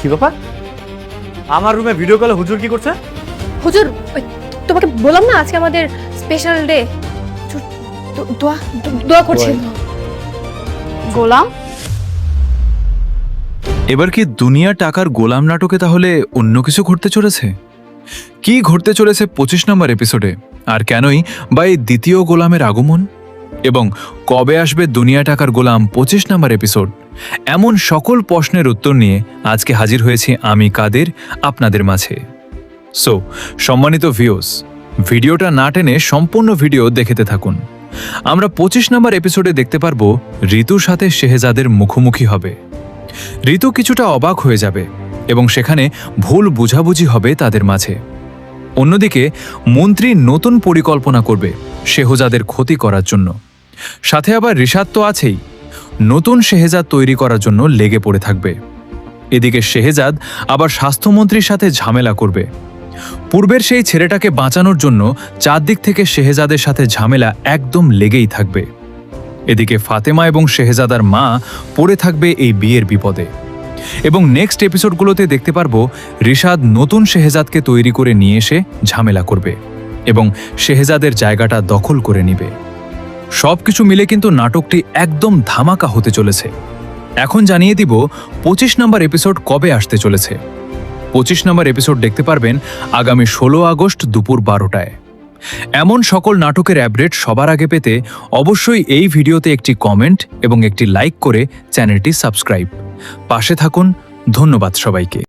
কি ব্যাপার? আমার রুমে ভিডিও কলে হুজুর কি করছে? হুজুর তোমাকে বললাম না আজকে আমাদের স্পেশাল ডে, দোয়া করছেন। গোলাম, এবার কি দুনিয়া টাকার গোলাম নাটকে তাহলে অন্য কিছু ঘটতে চলেছে? কি ঘটতে চলেছে 25 নম্বর এপিসোডে, আর কেনই বা এই দ্বিতীয় গোলামের আগমন, এবং কবে আসবে দুনিয়া টাকার গোলাম 25 নম্বর এপিসোড? এমন সকল প্রশ্নের উত্তর নিয়ে আজকে হাজির হয়েছি আমি কাদের আপনাদের মাঝে। সো সম্মানিত ভিউয়ার্স, ভিডিওটা না টেনে সম্পূর্ণ ভিডিও দেখতে থাকুন। আমরা 25 নম্বর এপিসোডে দেখতে পারবো ঋতুর সাথে শেহজাদের মুখোমুখি হবে। ঋতু কিছুটা অবাক হয়ে যাবে এবং সেখানে ভুল বুঝাবুঝি হবে তাদের মাঝে। অন্যদিকে মন্ত্রী নতুন পরিকল্পনা করবে শেহজাদের ক্ষতি করার জন্য। সাথে আবার রিশাদ তো আছেই, নতুন শেহজাদ তৈরি করার জন্য লেগে পড়ে থাকবে। এদিকে শেহজাদ আবার স্বাস্থ্যমন্ত্রীর সাথে ঝামেলা করবে। পূর্বের সেই ছেলেটাকে বাঁচানোর জন্য চারদিক থেকে শেহজাদের সাথে ঝামেলা একদম লেগেই থাকবে। এদিকে ফাতেমা এবং শেহজাদার মা পড়ে থাকবে এই বিয়ের বিপদে। এবং নেক্সট এপিসোডগুলোতে দেখতে পারবো রিশাদ নতুন শেহজাদকে তৈরি করে নিয়ে এসে ঝামেলা করবে এবং শেহজাদের জায়গাটা দখল করে নিবে। সবকিছু মিলে কিন্তু নাটকটি একদম ধামাকা হতে চলেছে। এখন জানিয়ে দিব 25 নম্বর এপিসোড কবে আসতে চলেছে। 25 নম্বর এপিসোড দেখতে পারবেন আগামী 16 আগস্ট দুপুর 12টায়। এমন সকল নাটকের আপডেট সবার আগে পেতে অবশ্যই এই ভিডিওতে একটি কমেন্ট এবং একটি লাইক করে চ্যানেলটি সাবস্ক্রাইব। পাশে থাকুন। ধন্যবাদ সবাইকে।